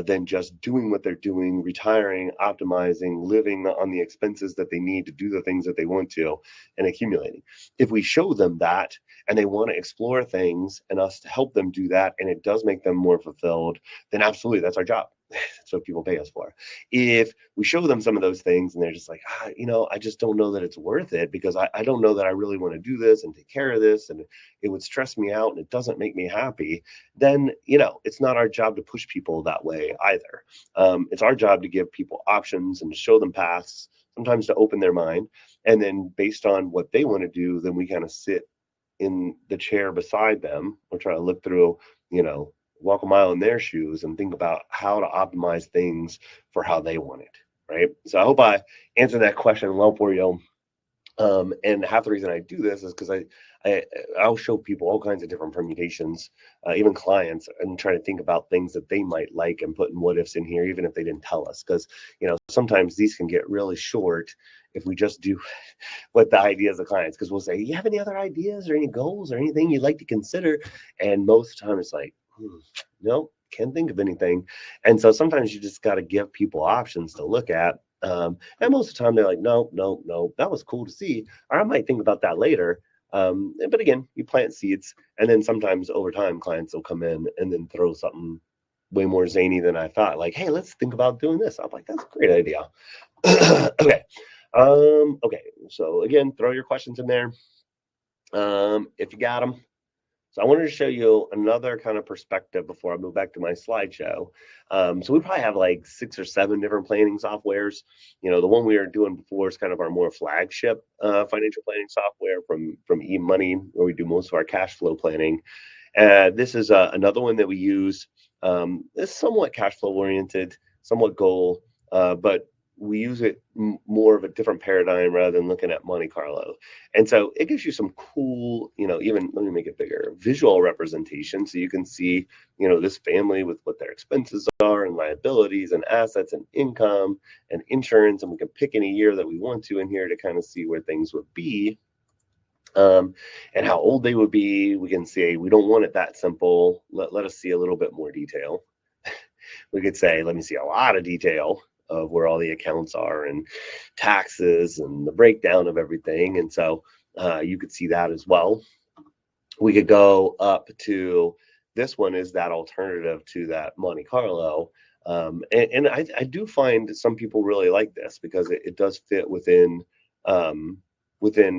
than just doing what they're doing, retiring, optimizing, living on the expenses that they need to do the things that they want to, and accumulating. If we show them that and they want to explore things and us to help them do that, and it does make them more fulfilled, then absolutely, that's our job. That's what people pay us for. If we show them some of those things and they're just like, I just don't know that it's worth it because I don't know that I really want to do this and take care of this, and it would stress me out and it doesn't make me happy, then, it's not our job to push people that way either. It's our job to give people options and to show them paths, sometimes to open their mind. And then based on what they want to do, then we kind of sit in the chair beside them or try to look through, walk a mile in their shoes and think about how to optimize things for how they want it, right? So I hope I answered that question well for you. And half the reason I do this is because I I'll show people all kinds of different permutations, even clients, and try to think about things that they might like and put in what ifs in here, even if they didn't tell us. Because, sometimes these can get really short if we just do what the ideas of clients, because we'll say, you have any other ideas or any goals or anything you'd like to consider? And most of the time it's like, no, can't think of anything. And so sometimes you just got to give people options to look at. And most of the time they're like, no, no, no, that was cool to see, or I might think about that later. But again, you plant seeds, and then sometimes over time clients will come in and then throw something way more zany than I thought. Like, hey, let's think about doing this. I'm like, that's a great idea. Okay. Okay. So again, throw your questions in there. If you got them. So I wanted to show you another kind of perspective before I move back to my slideshow. So we probably have like 6 or 7 different planning softwares. The one we were doing before is kind of our more flagship financial planning software from eMoney, where we do most of our cash flow planning. This is another one that we use. It's somewhat cash flow oriented, somewhat goal, but we use it more of a different paradigm rather than looking at Monte Carlo. And so it gives you some cool, even let me make it bigger, visual representation. So you can see, this family with what their expenses are and liabilities and assets and income and insurance. And we can pick any year that we want to in here to kind of see where things would be. And how old they would be. We can say we don't want it that simple. Let us see a little bit more detail. We could say, let me see a lot of detail of where all the accounts are and taxes and the breakdown of everything. And so you could see that as well. We could go up to, this one is that alternative to that Monte Carlo. And I do find some people really like this because it does fit within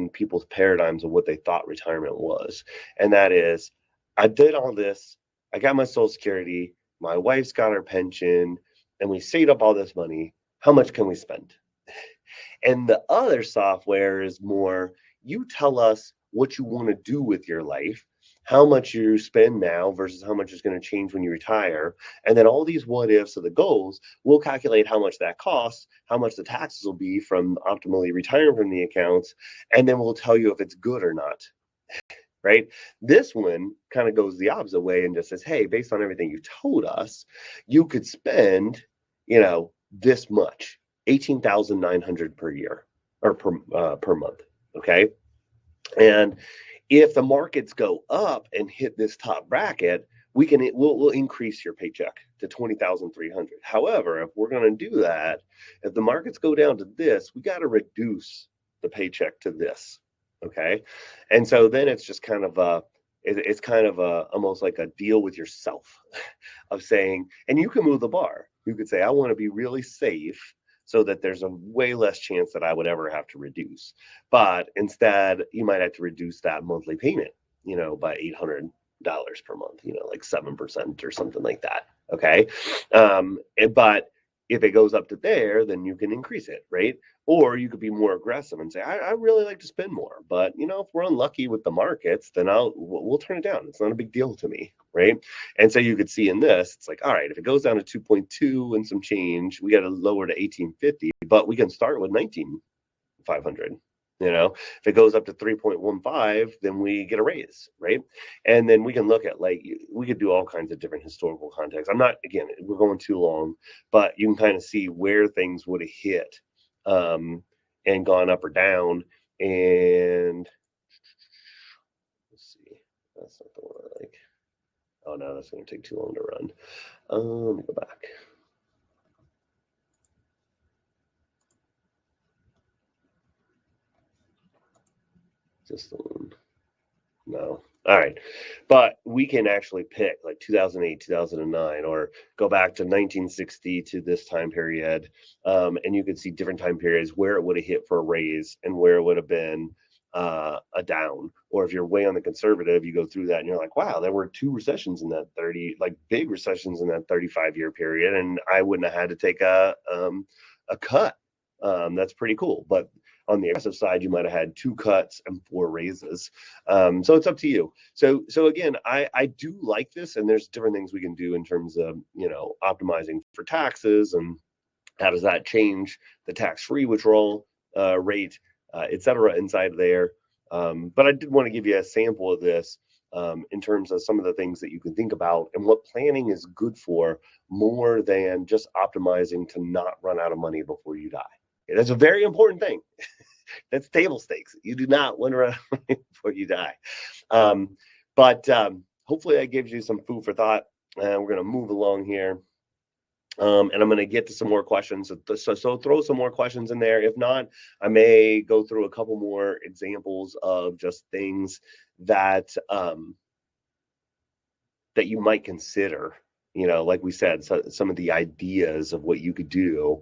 people's paradigms of what they thought retirement was. And that is, I did all this, I got my Social Security, my wife's got her pension, and we saved up all this money. How much can we spend? And the other software is more, you tell us what you want to do with your life, how much you spend now versus how much is going to change when you retire. And then all these what ifs of the goals, we'll calculate how much that costs, how much the taxes will be from optimally retiring from the accounts, and then we'll tell you if it's good or not. Right? This one kind of goes the opposite way and just says, hey, based on everything you told us, you could spend, this much, $18,900 per year or per month. Okay. And if the markets go up and hit this top bracket, we'll increase your paycheck to $20,300. However, if we're going to do that, if the markets go down to this, we got to reduce the paycheck to this. Okay. And so then it's just kind of almost like a deal with yourself of saying, and you can move the bar. You could say, I want to be really safe so that there's a way less chance that I would ever have to reduce. But instead, you might have to reduce that monthly payment, by $800 per month, like 7% or something like that. Okay. But if it goes up to there, then you can increase it, right? Or you could be more aggressive and say, I really like to spend more, but if we're unlucky with the markets, then we'll turn it down. It's not a big deal to me, right? And so you could see in this, it's like, all right, if it goes down to 2.2 and some change, we got to lower to 1850, but we can start with 19,500. If it goes up to 3.15, then we get a raise, right? And then we can look at, we could do all kinds of different historical contexts. Again, we're going too long, but you can kind of see where things would have hit and gone up or down. And let's see, that's not the one I like. Oh no, that's going to take too long to run. Let me go back. Just the one. No. All right. But we can actually pick like 2008, 2009, or go back to 1960 to this time period. And you can see different time periods where it would have hit for a raise and where it would have been a down. Or if you're way on the conservative, you go through that and you're like, wow, there were 2 recessions in that 30, like big recessions in that 35-year period. And I wouldn't have had to take a cut. That's pretty cool. But on the aggressive side, you might have had 2 cuts and 4 raises. So it's up to you. So again, I do like this, and there's different things we can do in terms of, optimizing for taxes and how does that change the tax-free withdrawal rate, et cetera, inside of there. But I did want to give you a sample of this in terms of some of the things that you can think about and what planning is good for more than just optimizing to not run out of money before you die. That's a very important thing. That's table stakes. You do not want to run out of money before you die. But hopefully that gives you some food for thought. We're going to move along here. And I'm going to get to some more questions. So throw some more questions in there. If not, I may go through a couple more examples of just things that that you might consider. Like we said, some of the ideas of what you could do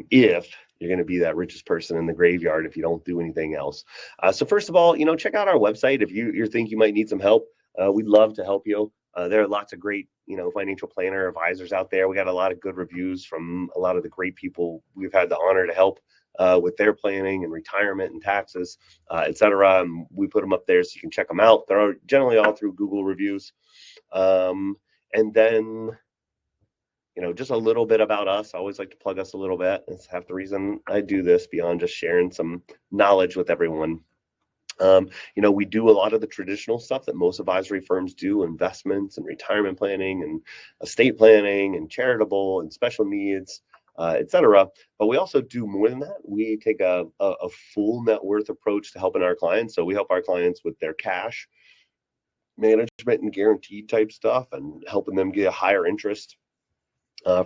if you're going to be that richest person in the graveyard if you don't do anything else. So first of all, check out our website if you think you might need some help. We'd love to help you. There are lots of great, financial planner advisors out there. We got a lot of good reviews from a lot of the great people we've had the honor to help with their planning and retirement and taxes, et cetera. And we put them up there so you can check them out. They're generally all through Google reviews. And then, just a little bit about us. I always like to plug us a little bit. It's half the reason I do this beyond just sharing some knowledge with everyone. We do a lot of the traditional stuff that most advisory firms do, investments and retirement planning and estate planning and charitable and special needs, et cetera. But we also do more than that. We take a full net worth approach to helping our clients. So we help our clients with their cash management and guaranteed type stuff and helping them get a higher interest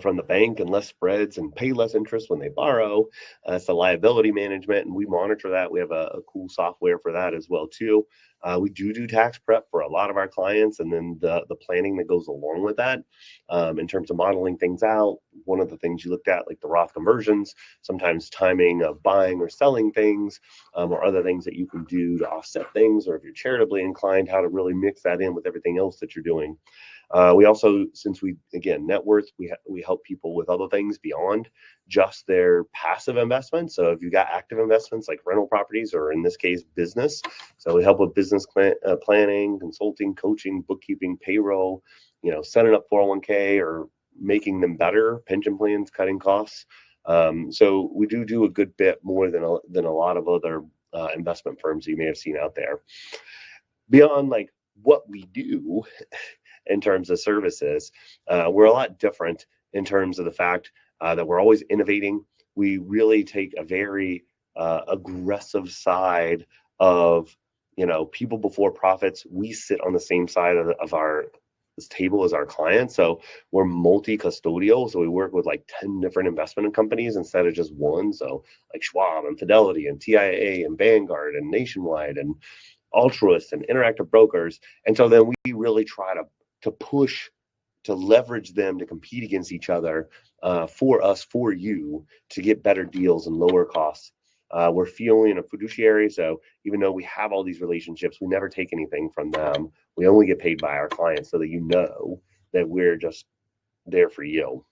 from the bank and less spreads and pay less interest when they borrow. It's the liability management, and we monitor that. We have a cool software for that as well too. We do tax prep for a lot of our clients, and then the planning that goes along with that in terms of modeling things out. One of the things you looked at, like the Roth conversions, sometimes timing of buying or selling things, or other things that you can do to offset things, or if you're charitably inclined, how to really mix that in with everything else that you're doing. We also, since net worth, we help people with other things beyond just their passive investments. So if you've got active investments like rental properties, or in this case, business. So we help with business planning, consulting, coaching, bookkeeping, payroll, setting up 401k or making them better, pension plans, cutting costs. So we do a good bit more than a lot of other investment firms you may have seen out there. Beyond like what we do in terms of services, we're a lot different in terms of the fact that we're always innovating. We really take a very aggressive side of, people before profits. We sit on the same side of our table as our clients. So we're multi-custodial. So we work with like 10 different investment companies instead of just one. So like Schwab and Fidelity and TIAA and Vanguard and Nationwide and Altruist and Interactive Brokers. And so then we really try to push to leverage them to compete against each other for you to get better deals and lower costs. We're feeling a fiduciary, so even though we have all these relationships, we never take anything from them. We only get paid by our clients, so that that we're just there for you.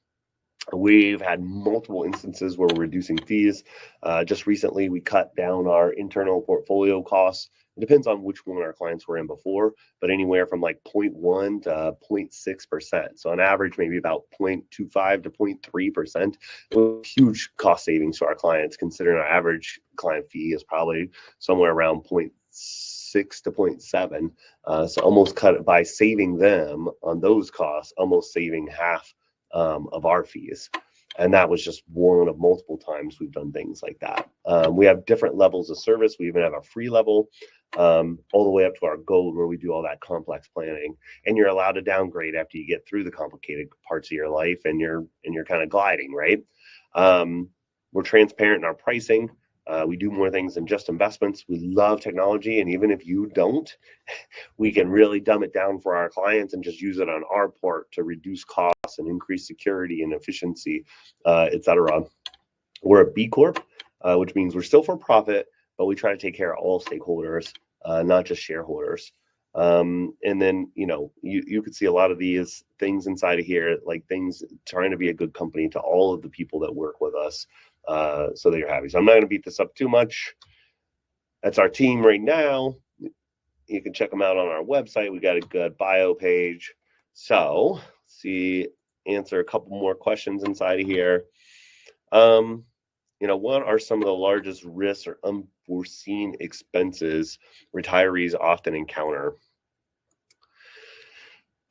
We've had multiple instances where we're reducing fees. Just recently, we cut down our internal portfolio costs. It depends on which one our clients were in before, but anywhere from like 0.1 to 0.6%. So on average, maybe about 0.25 to 0.3%. Huge cost savings to our clients, considering our average client fee is probably somewhere around 0.6 to 0.7. So almost cut it by saving them on those costs, almost saving half of our fees. And that was just one of multiple times we've done things like that. We have different levels of service. We even have a free level all the way up to our gold, where we do all that complex planning. And you're allowed to downgrade after you get through the complicated parts of your life, and you're kind of gliding, right? We're transparent in our pricing. We do more things than just investments. We love technology, and even if you don't, we can really dumb it down for our clients and just use it on our part to reduce costs and increase security and efficiency, et cetera. We're a B Corp, which means we're still for profit, but we try to take care of all stakeholders, not just shareholders. And then, you could see a lot of these things inside of here, like things trying to be a good company to all of the people that work with us, so that you're happy. So I'm not going to beat this up too much. That's our team right now. You can check them out on our website. We got a good bio page. So let's answer a couple more questions inside of here. What are some of the largest risks or unforeseen expenses retirees often encounter?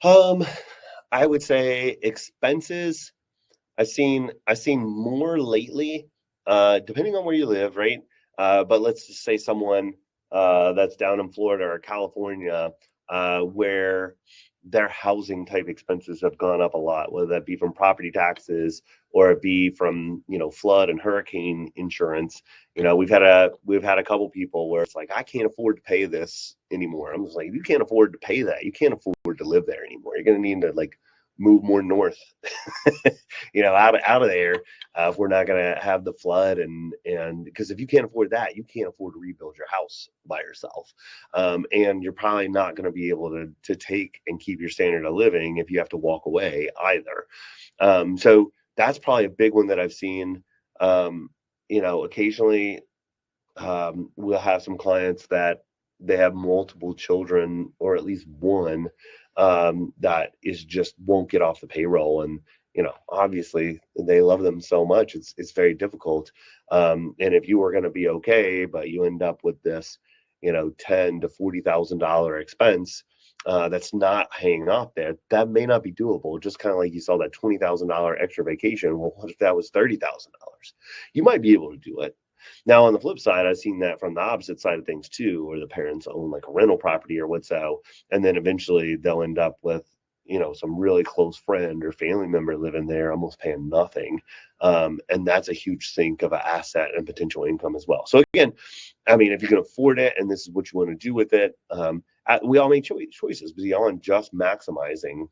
I would say expenses. I've seen more lately, depending on where you live, right? But let's just say someone that's down in Florida or California, where their housing type expenses have gone up a lot, whether that be from property taxes or it be from flood and hurricane insurance. We've had a couple people where it's like, I can't afford to pay this anymore. I'm just like, you can't afford to pay that. You can't afford to live there anymore. You're gonna need to like move more north, out of there, if we're not going to have the flood. And because if you can't afford that, you can't afford to rebuild your house by yourself. And you're probably not going to be able to take and keep your standard of living if you have to walk away either. So that's probably a big one that I've seen. Occasionally, we'll have some clients that they have multiple children, or at least one, that is just won't get off the payroll. And obviously they love them so much, it's very difficult. And if you were going to be okay, but you end up with this $10,000 to $40,000 expense, that's not hanging off there, that may not be doable. Just kind of like you saw that $20,000 extra vacation. Well, what if that was $30,000? You might be able to do it. Now, on the flip side, I've seen that from the opposite side of things too, where the parents own like a rental property or what's so, and then eventually they'll end up with some really close friend or family member living there, almost paying nothing, and that's a huge sink of an asset and potential income as well. So again, I mean, if you can afford it and this is what you want to do with it, we all make choices beyond just maximizing.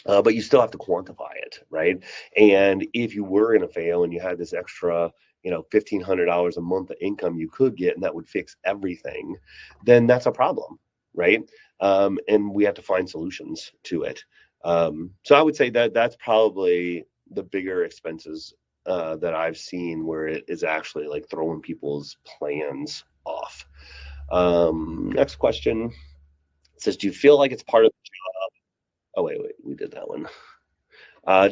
But you still have to quantify it, right? And if you were going to fail and you had this extra, $1,500 a month of income you could get, and that would fix everything, then that's a problem, right? And we have to find solutions to it. So I would say that that's probably the bigger expenses that I've seen where it is actually like throwing people's plans off. Next question. It says, do you feel like it's part of the job? Oh, wait, we did that one.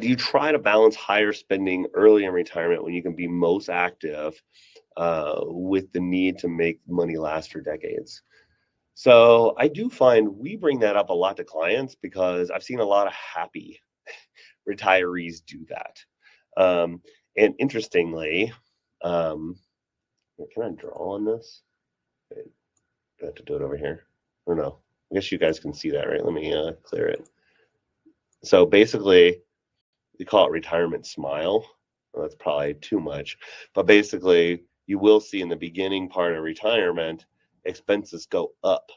Do you try to balance higher spending early in retirement when you can be most active, with the need to make money last for decades? So I do find we bring that up a lot to clients because I've seen a lot of happy retirees do that. And interestingly, can I draw on this? Do I have to do it over here? Or no? I guess you guys can see that, right? Let me clear it. So basically, we call it retirement smile. Well, that's probably too much, but basically you will see in the beginning part of retirement, expenses go up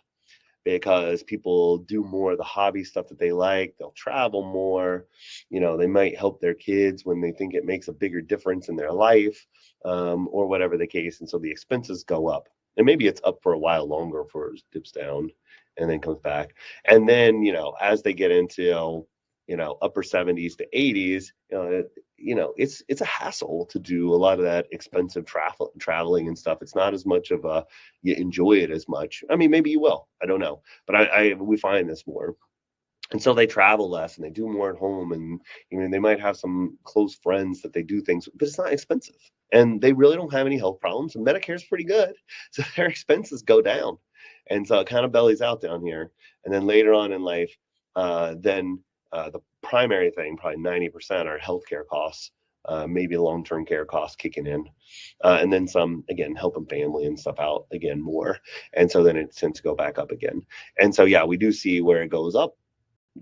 because people do more of the hobby stuff that they like. They'll travel more, they might help their kids when they think it makes a bigger difference in their life, or whatever the case. And so the expenses go up, and maybe it's up for a while longer before it dips down and then comes back. And then, as they get into upper 70s to 80s, it's a hassle to do a lot of that expensive traveling and stuff. It's not as much of a, you enjoy it as much. I mean, maybe you will, I don't know, but we find this more. And so they travel less and they do more at home, and they might have some close friends that they do things, but it's not expensive, and they really don't have any health problems, and Medicare's pretty good, so their expenses go down, and so it kind of bellies out down here. And then later on in life, the primary thing, probably 90%, are healthcare costs, maybe long-term care costs kicking in, and then some, again, helping family and stuff out again more. And so then it tends to go back up again. And so, yeah, we do see where it goes up,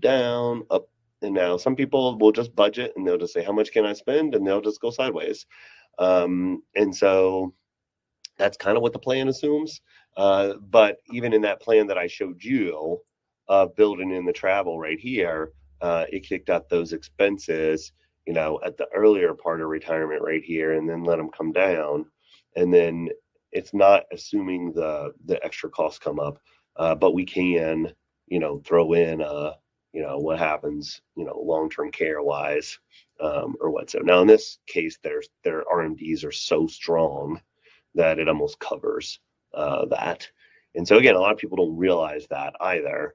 down, up. And now some people will just budget and they'll just say, how much can I spend? And they'll just go sideways. And so that's kind of what the plan assumes. But even in that plan that I showed you, building in the travel right here, it kicked up those expenses, at the earlier part of retirement right here, and then let them come down. And then it's not assuming the extra costs come up, but we can, throw in, what happens, long-term care wise, or what. So now in this case, their RMDs are so strong that it almost covers that. And so again, a lot of people don't realize that either.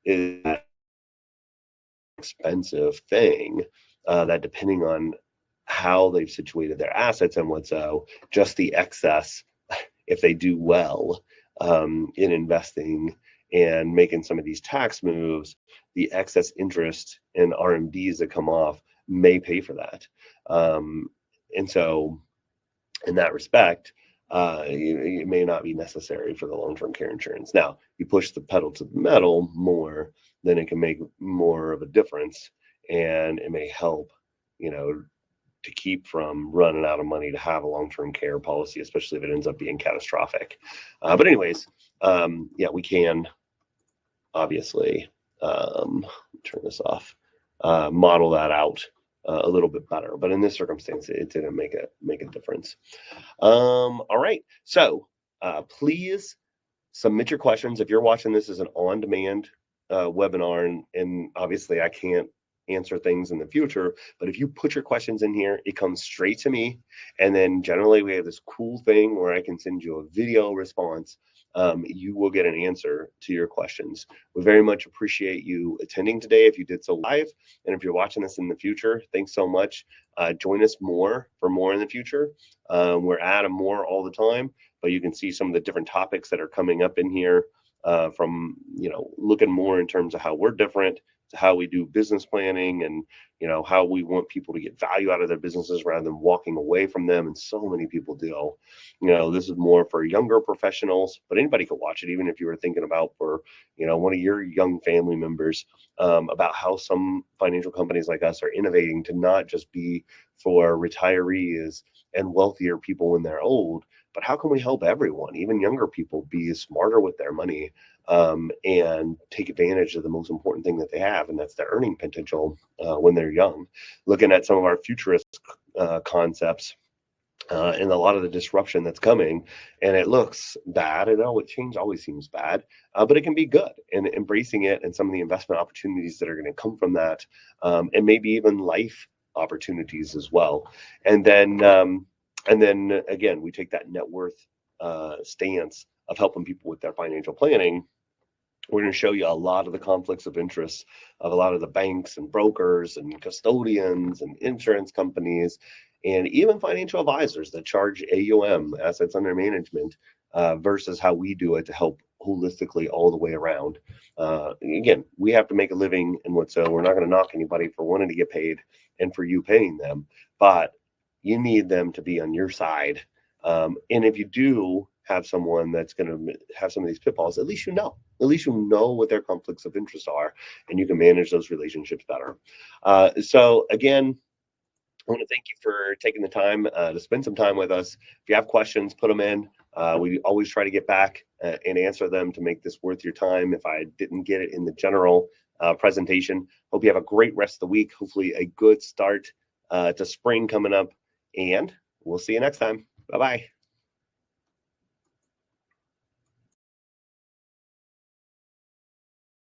Is that expensive thing, that depending on how they've situated their assets and what, so just the excess if they do well in investing and making some of these tax moves, the excess interest and RMDs that come off may pay for that. And so, in that respect, it may not be necessary for the long-term care insurance. Now, you push the pedal to the metal more, then it can make more of a difference, and it may help, to keep from running out of money to have a long-term care policy, especially if it ends up being catastrophic. But anyways, yeah, we can obviously turn this off, model that out a little bit better. But in this circumstance, it didn't make a difference. All right, so please submit your questions. If you're watching this as an on-demand webinar, and obviously I can't answer things in the future, but if you put your questions in here, it comes straight to me, and then generally we have this cool thing where I can send you a video response. You will get an answer to your questions. We very much appreciate you attending today if you did so live, and if you're watching this in the future, thanks so much. Join us for more in the future. We're adding more all the time, but you can see some of the different topics that are coming up in here, from looking more in terms of how we're different, to how we do business planning, and how we want people to get value out of their businesses rather than walking away from them. And so many people do. This is more for younger professionals, but anybody could watch it, even if you were thinking about for one of your young family members, about how some financial companies like us are innovating to not just be for retirees and wealthier people when they're old, but how can we help everyone, even younger people, be smarter with their money, and take advantage of the most important thing that they have, and that's their earning potential when they're young. Looking at some of our futurist concepts, and a lot of the disruption that's coming, and it looks bad. Change always seems bad, but it can be good, and embracing it and some of the investment opportunities that are going to come from that, and maybe even life opportunities as well. And then again, we take that net worth stance of helping people with their financial planning. We're going to show you a lot of the conflicts of interest of a lot of the banks and brokers and custodians and insurance companies, and even financial advisors that charge AUM, assets under management, versus how we do it to help holistically all the way around. Again, we have to make a living, and we're not going to knock anybody for wanting to get paid and for you paying them, but you need them to be on your side. And if you do have someone that's going to have some of these pitfalls, at least you know what their conflicts of interest are, and you can manage those relationships better. So again, I want to thank you for taking the time to spend some time with us. If you have questions, put them in. We always try to get back and answer them to make this worth your time if I didn't get it in the general presentation. Hope you have a great rest of the week. Hopefully a good start to spring coming up, and we'll see you next time. Bye-bye.